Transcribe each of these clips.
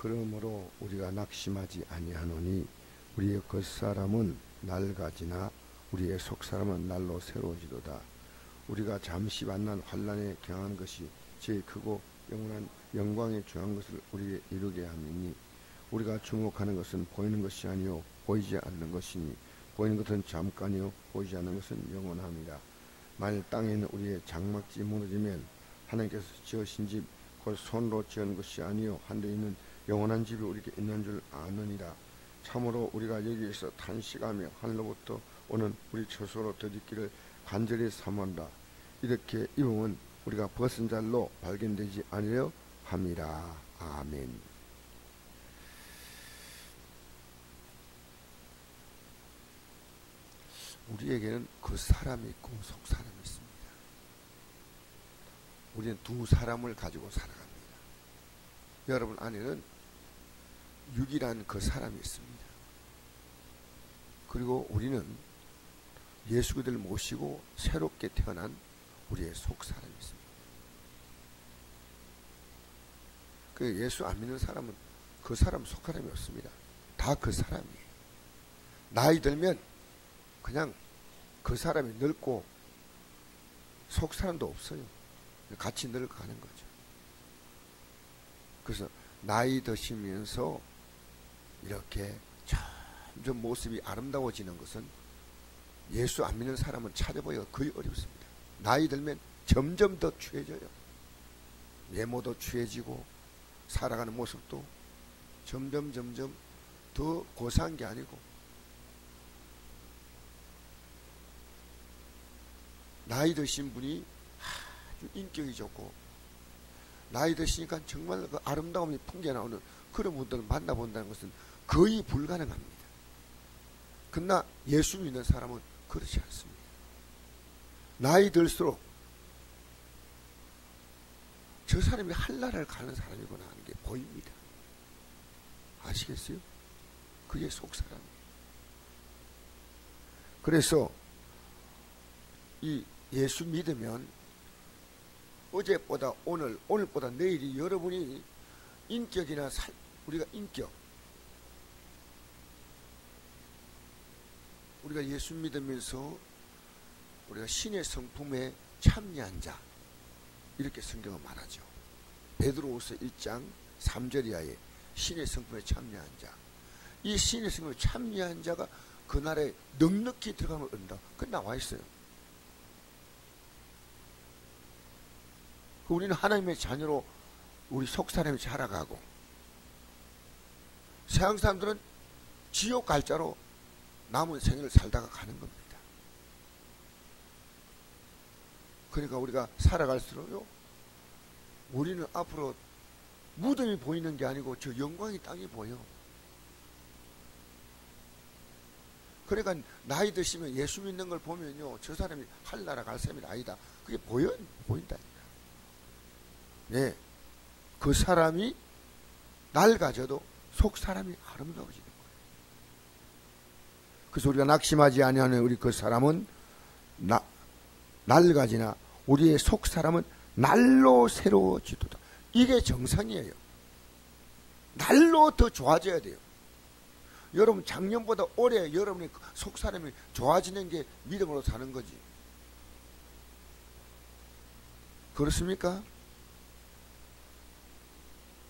그러므로 우리가 낙심하지 아니하노니 우리의 겉사람은 낡아지나 우리의 속사람은 날로 새로워지도다. 우리가 잠시 만난 환난에 경한 것이 제일 크고 영원한 영광에 중한 것을 우리에게 이루게 함이니 우리가 주목하는 것은 보이는 것이 아니요 보이지 않는 것이니 보이는 것은 잠깐이요 보이지 않는 것은 영원함이라. 만일 땅에 있는 우리의 장막집이 무너지면 하나님께서 지으신 집 곧 손으로 지은 것이 아니요 하늘에 있는 영원한 집이 우리에게 있는 줄 아느니라. 참으로 우리가 여기에서 탄식하며 하늘로부터 오는 우리 처소로 더짓기를 간절히 사모한다. 이렇게 입으면 우리가 벗은 잘로 발견되지 아니하여 함이라. 아멘. 우리에게는 그 사람이 있고 속 사람이 있습니다. 우리는 두 사람을 가지고 살아갑니다. 여러분 안에는 육이란 그 사람이 있습니다. 그리고 우리는 예수 그리스도를 모시고 새롭게 태어난 우리의 속 사람이 있습니다. 그 예수 안 믿는 사람은 그 사람 속 사람이 없습니다. 다 그 사람이에요. 나이 들면 그냥 그 사람이 늙고 속 사람도 없어요. 같이 늙어가는 거죠. 그래서 나이 드시면서 이렇게 점점 모습이 아름다워지는 것은 예수 안 믿는 사람은 찾아보기가 거의 어렵습니다. 나이 들면 점점 더 추해져요. 외모도 추해지고 살아가는 모습도 점점 더 고사한 게 아니고 나이 드신 분이 아주 인격이 좋고 나이 드시니까 정말 그 아름다움이 풍겨나오는 그런 분들을 만나본다는 것은 거의 불가능합니다. 그러나 예수 믿는 사람은 그렇지 않습니다. 나이 들수록 저 사람이 한나라를 가는 사람이구나 하는 게 보입니다. 아시겠어요? 그게 속 사람이에요. 그래서 이 예수 믿으면 어제보다 오늘보다 내일이 여러분이 인격이나 우리가 우리가 예수 믿으면서 우리가 신의 성품에 참여한 자 이렇게 성경은 말하죠. 베드로후서 1장 3절 이하에 신의 성품에 참여한 자, 이 신의 성품에 참여한 자가 그날에 넉넉히 들어가면 얻는다. 그건 나와 있어요. 우리는 하나님의 자녀로 우리 속 사람이 자라가고 세상 사람들은 지옥 갈 자로 남은 생을 살다가 가는 겁니다. 그러니까 우리가 살아갈수록요, 우리는 앞으로 무덤이 보이는 게 아니고 저 영광의 땅이 보여. 그러니까 나이 드시면 예수 믿는 걸 보면요, 저 사람이 한나라 갈 사람이 아니다. 그게 보인다니까. 네, 그 사람이 낡아져도 속 사람이 아름다워지는 거예요. 그래서 우리가 낙심하지 아니하는 우리 그 사람은 낡아지나 우리의 속 사람은 날로 새로워지도다. 이게 정상이에요. 날로 더 좋아져야 돼요. 여러분 작년보다 올해 여러분의 속 사람이 좋아지는 게 믿음으로 사는 거지. 그렇습니까?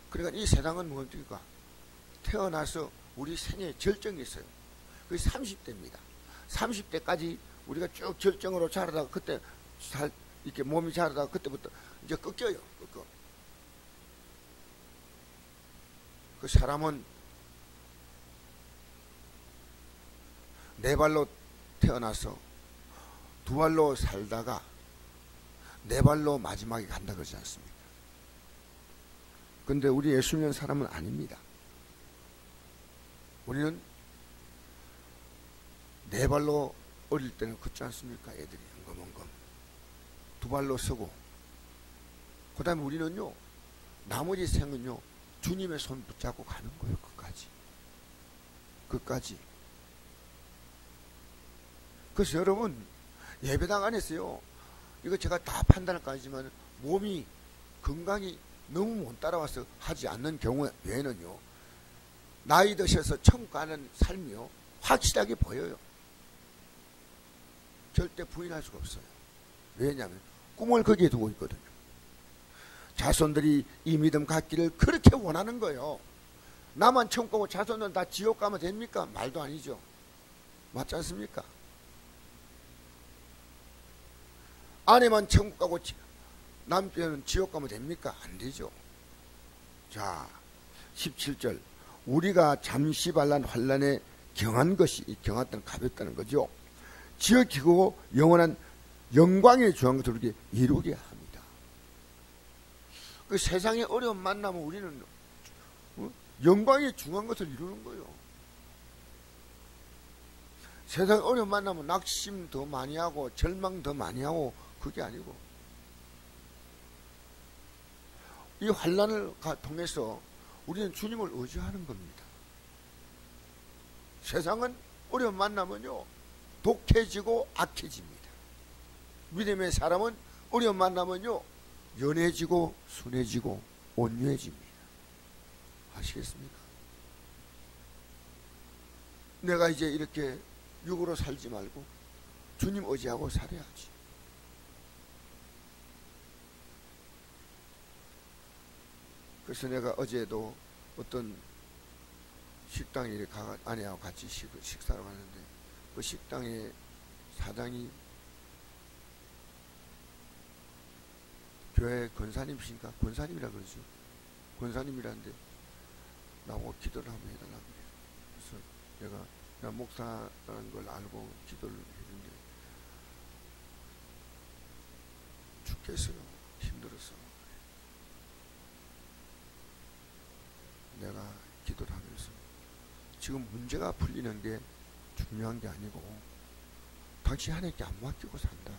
그러니까 이 세상은 뭡니까? 태어나서 우리 생애 절정이 있어요. 그게 30대입니다. 30대까지 우리가 쭉 절정으로 자라다가 그때 이렇게 몸이 자라다가 그때부터 이제 꺾여요. 그 사람은 네 발로 태어나서 두 발로 살다가 네 발로 마지막에 간다 그러지 않습니까? 근데 우리 예수 믿는 사람은 아닙니다. 우리는 네 발로 어릴 때는 걷지 않습니까? 애들이 엉금엉금 두 발로 서고, 그 다음에 우리는요, 나머지 생은요, 주님의 손 붙잡고 가는 거예요. 끝까지. 그래서 여러분, 예배당 안에서요, 이거 제가 다 판단할 거 아니지만 몸이 건강이 너무 못 따라와서 하지 않는 경우 외에는요, 나이 드셔서 천국 가는 삶이요, 확실하게 보여요. 절대 부인할 수가 없어요. 왜냐하면 꿈을 거기에 두고 있거든요. 자손들이 이 믿음 갖기를 그렇게 원하는 거예요. 나만 천국 가고 자손들은 다 지옥 가면 됩니까? 말도 아니죠. 맞지 않습니까? 아내만 천국 가고 남편은 지옥 가면 됩니까? 안 되죠. 자, 17절. 우리가 잠시 발란 환란에 경한 것이, 경했다는 가볍다는 거죠. 지어지고 영원한 영광에 중한 것을 우리에게 이루게 합니다. 그 세상의 어려움 만나면 우리는 영광에 중한 것을 이루는 거예요. 세상 어려움 만나면 낙심 더 많이 하고 절망 더 많이 하고, 그게 아니고 이 환난을 통해서 우리는 주님을 의지하는 겁니다. 세상은 어려움 만나면요, 독해지고 악해집니다. 믿음의 사람은 어려움 만나면요, 연해지고 순해지고 온유해집니다. 아시겠습니까? 내가 이제 이렇게 육으로 살지 말고 주님 의지하고 살아야지. 그래서 내가 어제도 어떤 식당에 아내하고 같이 식사를 하는데, 그 식당의 사장이 교회 권사님이신가? 권사님이라 그러죠. 권사님이라는데 나보고 기도를 한번 해달라고 해요. 그래서 내가 목사라는 걸 알고 기도를 했는데 죽겠어요. 힘들어서. 내가 기도를 하면서 지금 문제가 풀리는 게 중요한 게 아니고 당신 하나님께 안 맡기고 산다.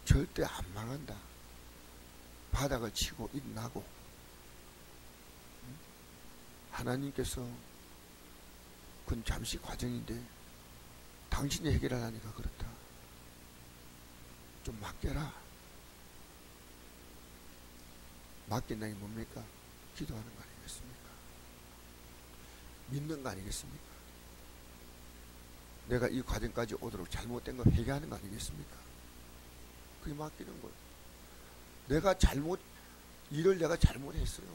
절대 안 망한다. 바닥을 치고 일어나고, 하나님께서 그건 잠시 과정인데 당신이 해결하라니까 그렇다. 좀 맡겨라. 맡긴다는 게 뭡니까? 기도하는 거 아니겠습니까? 믿는 거 아니겠습니까? 내가 이 과정까지 오도록 잘못된 거 회개하는 거 아니겠습니까? 그게 맡기는 거예요. 일을 내가 잘못했어요.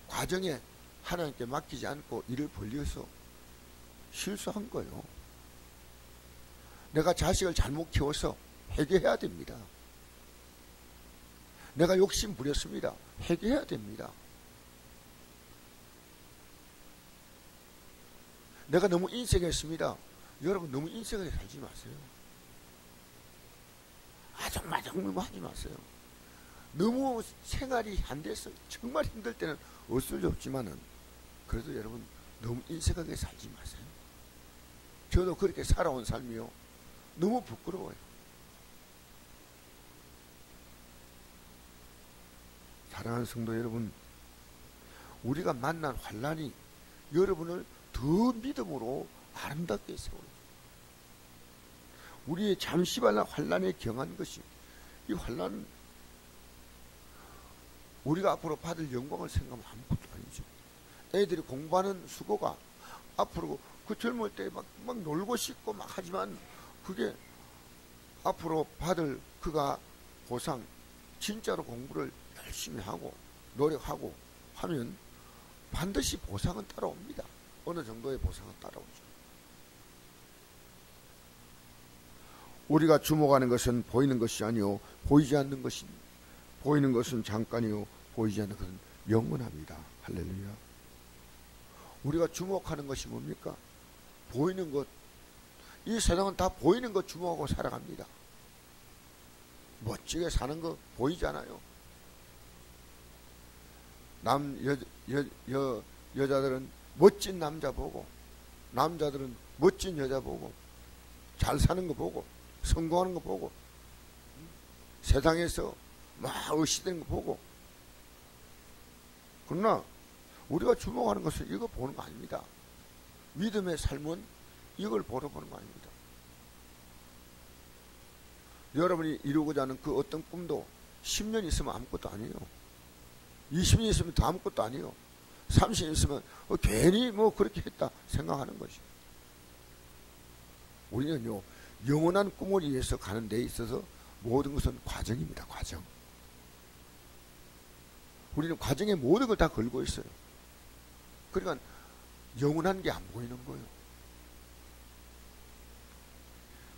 과정에 하나님께 맡기지 않고 일을 벌려서 실수한 거예요. 내가 자식을 잘못 키워서 회개해야 됩니다. 내가 욕심 부렸습니다. 회개해야 됩니다. 내가 너무 인색했습니다. 여러분, 너무 인색하게 살지 마세요. 아정마정 하지 마세요. 너무 생활이 안 돼서 정말 힘들 때는 어쩔 수 없지만은, 그래도 여러분 너무 인색하게 살지 마세요. 저도 그렇게 살아온 삶이요, 너무 부끄러워요. 사랑하는 성도 여러분, 우리가 만난 환난이 여러분을 더 믿음으로 아름답게 세워요. 우리의 잠시 환난에 경한 것이, 이 환난, 우리가 앞으로 받을 영광을 생각하면 아무것도 아니죠. 애들이 공부하는 수고가 앞으로 그 젊을 때 막 놀고 싶고 막 하지만, 그게 앞으로 받을 그가 보상, 진짜로 공부를 열심히 하고 노력하고 하면 반드시 보상은 따라옵니다. 어느 정도의 보상은 따라오죠. 우리가 주목하는 것은 보이는 것이 아니요 보이지 않는 것입니다. 보이는 것은 잠깐이요 보이지 않는 것은 영원합니다. 할렐루야. 우리가 주목하는 것이 뭡니까? 보이는 것. 이 세상은 다 보이는 것 주목하고 살아갑니다. 멋지게 사는 거 보이잖아요. 여자들은 멋진 남자 보고, 남자들은 멋진 여자 보고, 잘 사는 거 보고, 성공하는 거 보고, 세상에서 막 의시되는 거 보고. 그러나 우리가 주목하는 것은 이거 보는 거 아닙니다. 믿음의 삶은 이걸 보러 보는 거 아닙니다. 여러분이 이루고자 하는 그 어떤 꿈도 10년 있으면 아무것도 아니에요. 20년 있으면 더 아무것도 아니에요. 30년 있으면 괜히 뭐 그렇게 했다 생각하는 것이. 우리는요, 영원한 꿈을 위해서 가는 데 있어서 모든 것은 과정입니다. 과정. 우리는 과정에 모든 걸 다 걸고 있어요. 그러니까 영원한 게 안 보이는 거예요.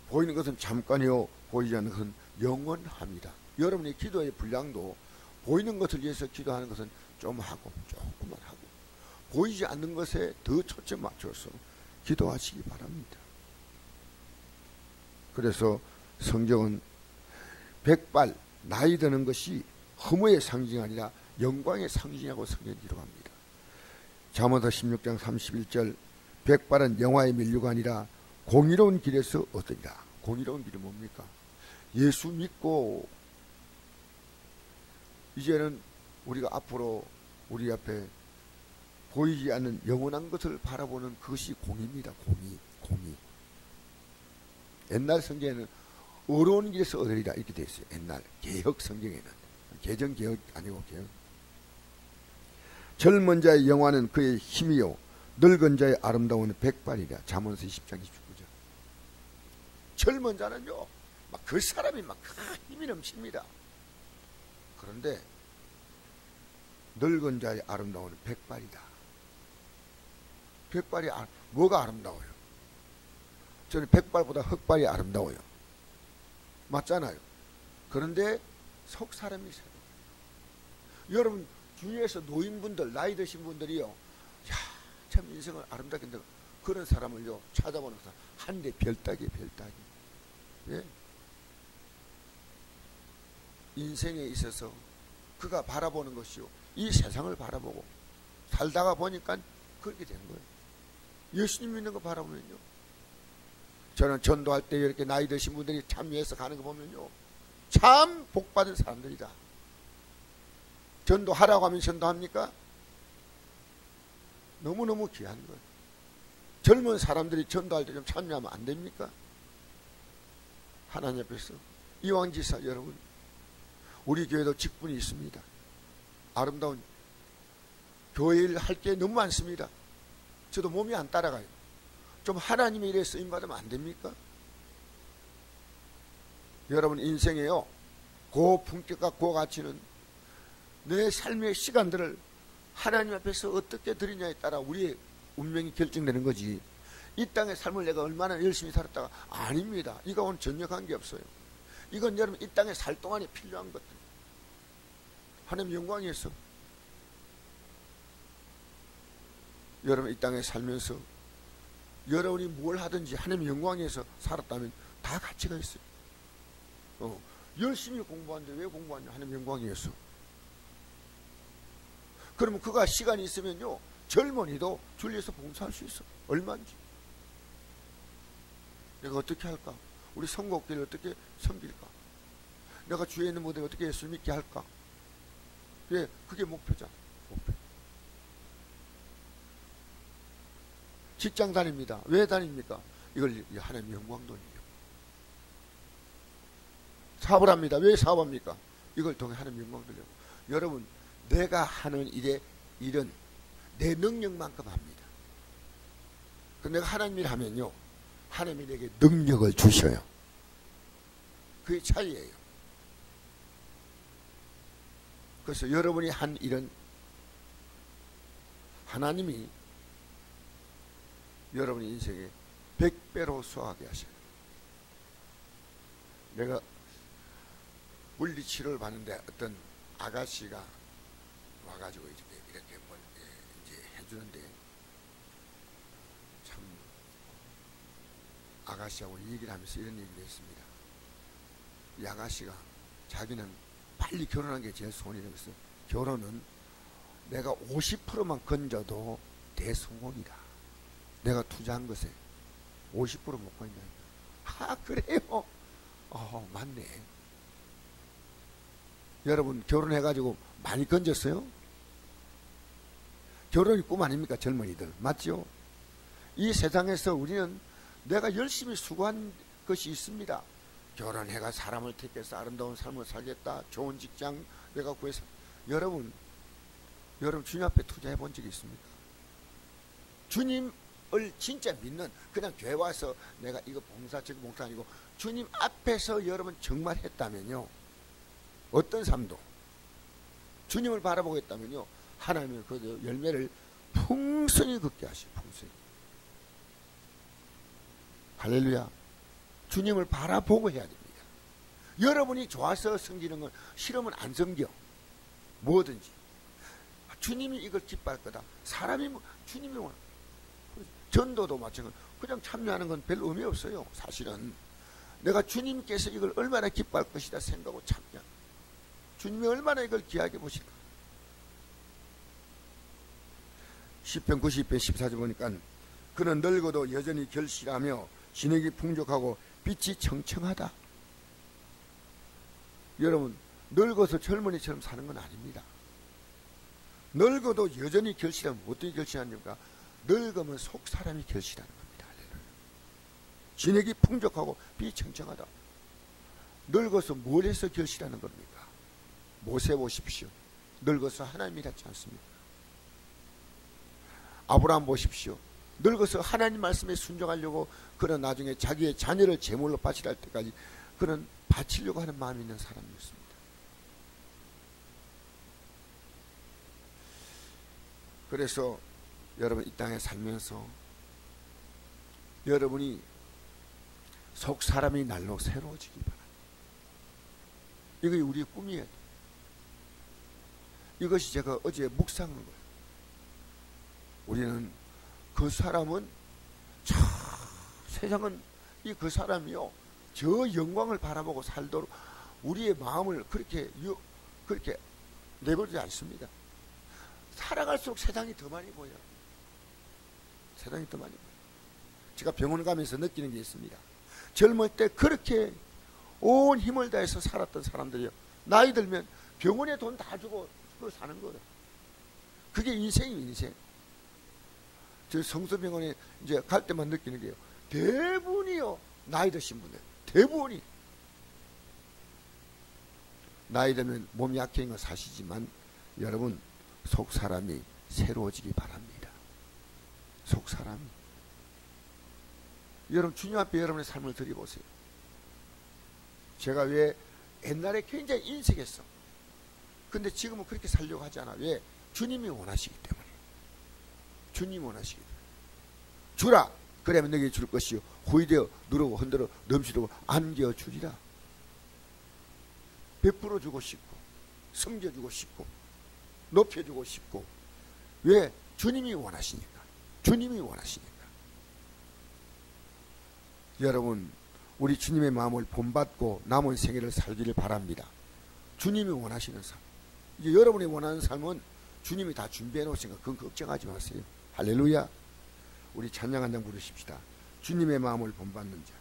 보이는 것은 잠깐이요, 보이지 않는 것은 영원합니다. 여러분의 기도의 분량도 보이는 것을 위해서 기도하는 것은 좀 하고 조금만 하고 보이지 않는 것에 더 초점 맞춰서 기도하시기 바랍니다. 그래서 성경은 백발, 나이 드는 것이 허무의 상징이 아니라 영광의 상징이라고 성경이 기록합니다. 잠언서 16장 31절, 백발은 영화의 면류가 아니라 공의로운 길에서 얻으리라. 공의로운 길이 뭡니까? 예수 믿고 이제는 우리가 앞으로 우리 앞에 보이지 않는 영원한 것을 바라보는 그것이 공의입니다. 공의. 옛날 성경에는 어려운 길에서 얻으리라 이렇게 되어 있어요. 옛날 개혁 성경에는. 개정 개혁 아니고 개혁. 젊은 자의 영화는 그의 힘이요 늙은 자의 아름다움은 백발이라. 잠언서 20장 29절. 젊은 자는요 막 그 사람이 막 힘이 넘칩니다. 그런데 늙은 자의 아름다움은 백발이다. 백발이 뭐가 아름다워요? 저는 백발보다 흑발이 아름다워요. 맞잖아요. 그런데 속 사람이 있어요. 여러분 주위에서 노인분들, 나이 드신 분들이요, 야, 참 인생을 아름답게 한다. 그런 사람을요 찾아보는 것은 한 대 별따기. 예? 인생에 있어서 그가 바라보는 것이요, 이 세상을 바라보고 살다가 보니까 그렇게 된 거예요. 예수님 믿는 거 바라보면요, 저는 전도할 때 이렇게 나이 드신 분들이 참여해서 가는 거 보면요, 참 복받은 사람들이다. 전도하라고 하면 전도합니까? 너무너무 귀한 거예요. 젊은 사람들이 전도할 때 좀 참여하면 안 됩니까? 하나님 앞에서. 이왕지사 여러분, 우리 교회도 직분이 있습니다. 아름다운 교회 일 할 게 너무 많습니다. 저도 몸이 안 따라가요. 좀 하나님의 일에 쓰임받으면 안 됩니까? 여러분 인생에요, 고품격과 고가치는 내 삶의 시간들을 하나님 앞에서 어떻게 드리냐에 따라 우리의 운명이 결정되는 거지. 이 땅의 삶을 내가 얼마나 열심히 살았다가 아닙니다. 이거는 전혀 관계없어요. 이건 여러분 이 땅에 살 동안에 필요한 것들. 하나님 영광에서 여러분 이 땅에 살면서 여러분이 뭘 하든지 하나님 영광에서 살았다면 다 가치가 있어요. 열심히 공부하는데 왜 공부하냐? 하나님 영광이어서. 그러면 그가 시간이 있으면요, 젊은이도 줄리에서 봉사할 수 있어. 얼마인지. 내가 어떻게 할까? 우리 선곡기를 어떻게 섬길까? 내가 주위에 있는 무대를 어떻게 예수 믿게 할까? 그게 목표잖아. 목표. 직장 다닙니다. 왜 다닙니까? 이걸 하나님 영광 돌리려고. 사업을 합니다. 왜 사업합니까? 이걸 통해 하나님 영광 돌리려고. 여러분, 내가 하는 일은 내 능력만큼 합니다. 내가 하나님 일 하면요, 하나님이 내게 능력을 주셔요. 그게 차이예요. 그래서 여러분이 한 일은 하나님이 여러분의 인생에 100배로 수하게 하셔요. 내가 물리치료를 받는데 어떤 아가씨가 와가지고 이렇게 뭘 이제 해주는데, 참 아가씨하고 얘기를 하면서 이런 얘기를 했습니다. 이 아가씨가 자기는 빨리 결혼한 게 제일 소원이라고 했어요. 결혼은 내가 50%만 건져도 대성공이다. 내가 투자한 것에 50% 못 건져. 아, 그래요? 맞네. 여러분 결혼해가지고 많이 건졌어요? 결혼이 꿈 아닙니까? 젊은이들. 맞죠? 이 세상에서 우리는 내가 열심히 수고한 것이 있습니다. 결혼해가 사람을 택해서 아름다운 삶을 살겠다, 좋은 직장 내가 구해서. 여러분 주님 앞에 투자해 본 적이 있습니까? 주님을 진짜 믿는, 그냥 교회 와서 내가 이거 봉사 저거 봉사 아니고 주님 앞에서 여러분 정말 했다면요, 어떤 삶도 주님을 바라보고 했다면요, 하나님은 그 열매를 풍성히 걷게 하시오. 풍성히. 할렐루야. 주님을 바라보고 해야 됩니다. 여러분이 좋아서 섬기는 건 싫으면 안 섬겨. 뭐든지 주님이 이걸 기뻐할 거다. 사람이 주님이 원하. 전도도 마찬가지. 그냥 참여하는 건 별 의미 없어요. 사실은 내가 주님께서 이걸 얼마나 기뻐할 것이다 생각하고 참여. 주님이 얼마나 이걸 귀하게 보실까. 시편 90편 14절 보니까 그는 늙어도 여전히 결실하며 진액이 풍족하고 빛이 청청하다. 여러분 늙어서 젊은이처럼 사는 건 아닙니다. 늙어도 여전히 결실하면 어떻게 결실하니까? 늙으면 속 사람이 결실하는 겁니다. 진액이 풍족하고 빛이 청청하다. 늙어서 뭘 해서 결실하는 겁니까? 모세 보십시오. 늙어서 하나님이 닿지 않습니다. 아브라함 보십시오. 늙어서 하나님 말씀에 순종하려고 그런 나중에 자기의 자녀를 제물로 바치려 할 때까지 그런 바치려고 하는 마음이 있는 사람이었습니다. 그래서 여러분 이 땅에 살면서 여러분이 속 사람이 날로 새로워지기 바랍니다. 이게 우리의 꿈이에요. 이것이 제가 어제 묵상한 거예요. 우리는 그 사람은 참 세상은 이 그 사람이요 저 영광을 바라보고 살도록 우리의 마음을 그렇게 내버리지 않습니다. 살아갈수록 세상이 더 많이 보여요. 세상이 더 많이 보여요. 제가 병원 가면서 느끼는 게 있습니다. 젊을 때 그렇게 온 힘을 다해서 살았던 사람들이요, 나이 들면 병원에 돈 다 주고 그걸 사는 거예요. 그게 인생이에요. 인생. 저 성서병원에 이제 갈 때만 느끼는 게요, 대부분이요 나이 드신 분들, 대부분이 나이 들면 몸이 약해진 건 사실이지만 여러분 속 사람이 새로워지기 바랍니다. 속 사람이. 여러분 주님 앞에 여러분의 삶을 드려보세요. 제가 왜 옛날에 굉장히 인색했어. 근데 지금은 그렇게 살려고 하지 않아. 왜? 주님이 원하시기 때문에. 주님이 원하시기 때문에. 주라 그러면 너에게 줄 것이요 후이되어 누르고 흔들어 넘치도록 안겨 주리라. 베풀어 주고 싶고 섬겨주고 싶고 높여주고 싶고. 왜? 주님이 원하시니까. 주님이 원하시니까. 여러분 우리 주님의 마음을 본받고 남은 생애를 살기를 바랍니다. 주님이 원하시는 삶. 이제 여러분이 원하는 삶은 주님이 다 준비해 놓으시니까 그건 걱정하지 마세요. 할렐루야. 우리 찬양 한 장 부르십시다. 주님의 마음을 본받는 자.